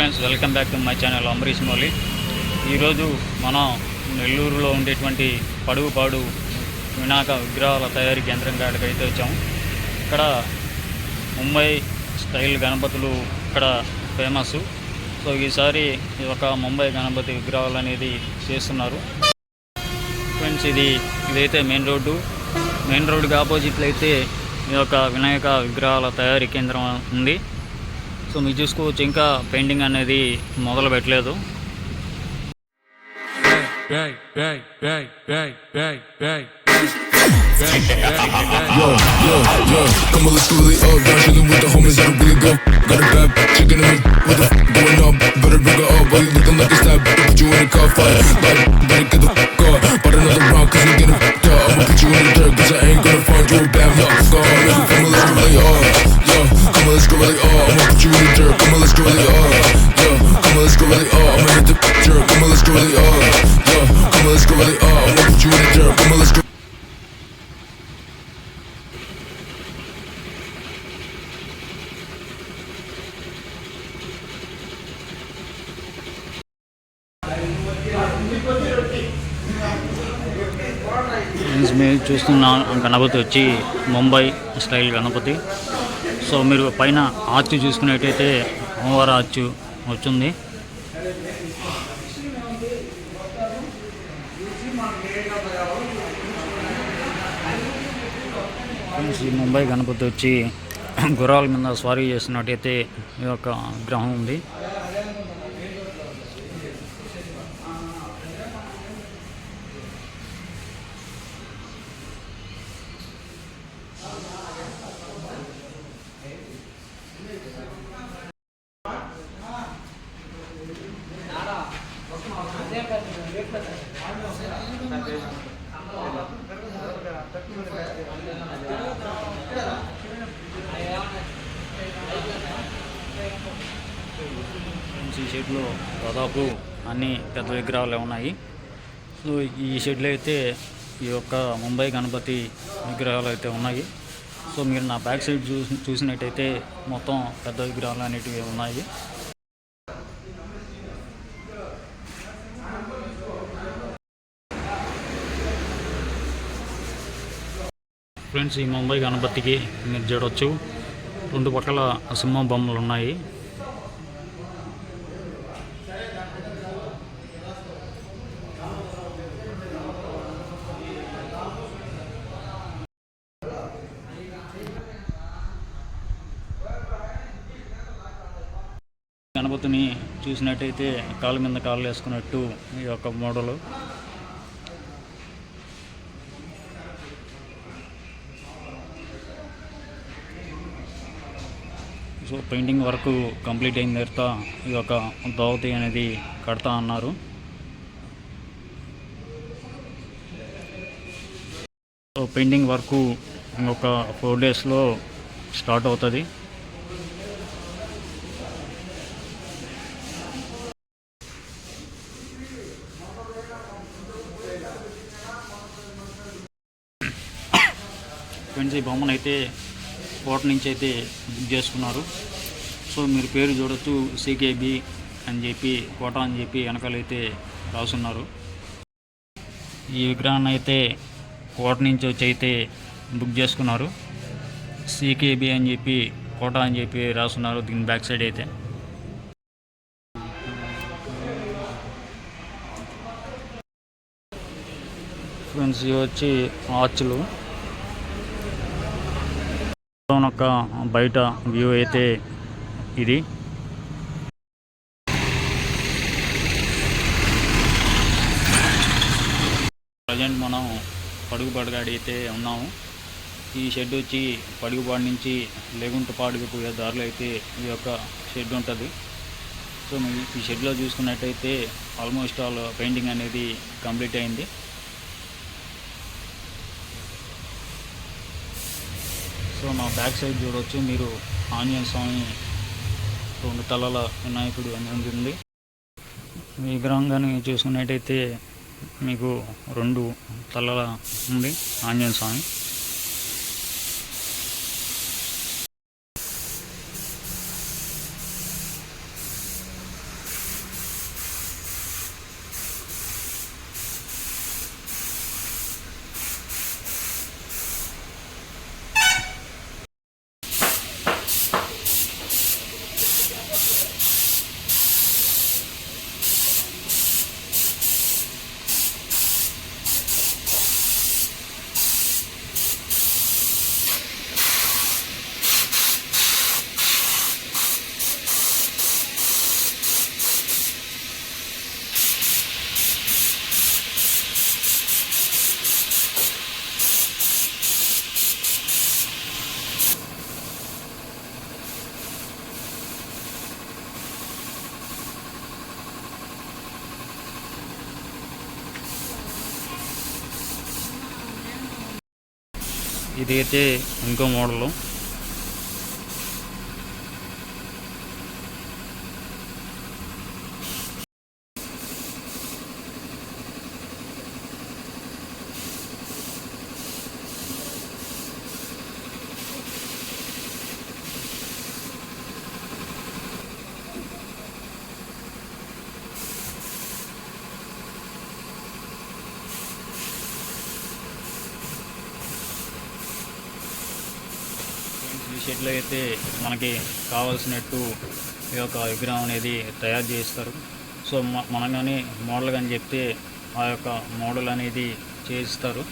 Friends, welcome back to my channel Ambarish Mouli. ఈరోజు మనం నెల్లూరులో ఉండేటువంటి పడుగుపాడు వినాయక విగ్రహాల తయారీ కేంద్రం కాడికి అయితే వచ్చాము. ఇక్కడ ముంబై స్టైల్ గణపతులు ఇక్కడ ఫేమస్. సో ఈసారి ఒక ముంబై గణపతి విగ్రహాలు అనేది చేస్తున్నారు ఫ్రెండ్స్. ఇదైతే మెయిన్ రోడ్డుకి ఆపోజిట్లో అయితే ఈ యొక్క వినాయక విగ్రహాల తయారీ కేంద్రం ఉంది. సో మీరు చూసుకోవచ్చు, ఇంకా పెయింటింగ్ అనేది మొదలు పెట్టలేదు. Yo, come on, let's go really up. Down chillin' with the homies, that'll really go. Got a bad chicken in me, what the f*** going up? Better rig her up, while you looking like a stab. Put you in a car fight, like, better get the f*** up. But another round, cause I'm getting f***ed up. I'ma put you in the dirt, cause I ain't gonna find you a bad luck. Come on, let's go really up. Yo, come on, let's go really up. I'ma put you in the dirt, come on, let's go really up. Yo, come on, let's go really up. I'ma hit the jerk, come on, let's go really up. Yo, come on, let's go really up. I'ma put you in the dirt, come on, let's go. మీరు చూస్తున్న గణపతి వచ్చి Mumbai style Ganapati. So మీరు పైన arch చూసుకునేటైతే అమ్మవారి arch వచ్చింది. ఈ ముంబై గణపతి వచ్చి గుర్రాల మీద స్వారీ చేస్తున్నట్టయితే ఈ యొక్క విగ్రహం ఉంది. ఈ షెడ్లో దాదాపు అన్ని పెద్ద విగ్రహాలు ఉన్నాయి. సో ఈ షెడ్లో అయితే ఈ యొక్క ముంబై గణపతి విగ్రహాలు అయితే ఉన్నాయి. సో మీరు నా బ్యాక్ సైడ్ చూసినట్టయితే మొత్తం పెద్ద విగ్రహాలు అనేటివి ఉన్నాయి. ఫ్రెండ్స్, ఈ ముంబై గణపతికి మీరు చూడవచ్చు, రెండు పక్కల సింహం బొమ్మలు ఉన్నాయి. గణపతిని చూసినట్టయితే కాళ్ళ మీద కాళ్ళు వేసుకున్నట్టు ఈ యొక్క model. So painting work complete అయిన తర్వాత ఈ యొక్క దావతి అనేది కడతా అన్నారు. సో పెయింటింగ్ వర్క్ ఇంకొక 4 డేస్లో స్టార్ట్ అవుతుంది. ఫ్రెండ్స్, ఈ బొమ్మను అయితే కోట నుంచి అయితే బుక్ చేసుకున్నారు. సో మీరు పేరు చూడొచ్చు, సికేబి అని చెప్పి కోట అని చెప్పి వెనకాలైతే రాసున్నారు. ఈ విగ్రహాన్ని అయితే కోట నుంచి వచ్చి అయితే బుక్ చేసుకున్నారు. సికేబి అని చెప్పి కోట అని చెప్పి రాసున్నారు దీని బ్యాక్ సైడ్ అయితే. ఫ్రెండ్స్, ఇవి వచ్చి ఆర్చ్లు. ఒక బయట వ్యూ అయితే ఇది. ప్రజెంట్ మనం పడుగుపాడుగాడి అయితే ఉన్నాము. ఈ షెడ్ వచ్చి పడుగుపాడు నుంచి లేగుంటపాడుకు పోయే దారిలో అయితే ఈ యొక్క షెడ్ ఉంటుంది. సో ఈ షెడ్లో చూసుకున్నట్టయితే ఆల్మోస్ట్ ఆల్ పెయింటింగ్ అనేది కంప్లీట్ అయింది. సో నా బ్యాక్ సైడ్ చూడవచ్చు మీరు, ఆంజనేయ స్వామి 2 తలల వినాయకుడు అనేది ఉంది. విగ్రహం కానీ చూసుకున్నట్టయితే మీకు 2 తలల ఉంది ఆంజనేయ స్వామి. ఇదైతే ఇంకో మోడలు. ఈ షెడ్లో అయితే మనకి కావాల్సినట్టు ఈ యొక్క విగ్రహం అనేది తయారు చేస్తారు. సో మనం కానీ మోడల్ కానీ చెప్తే ఆ యొక్క మోడల్ అనేది చేయిస్తారు.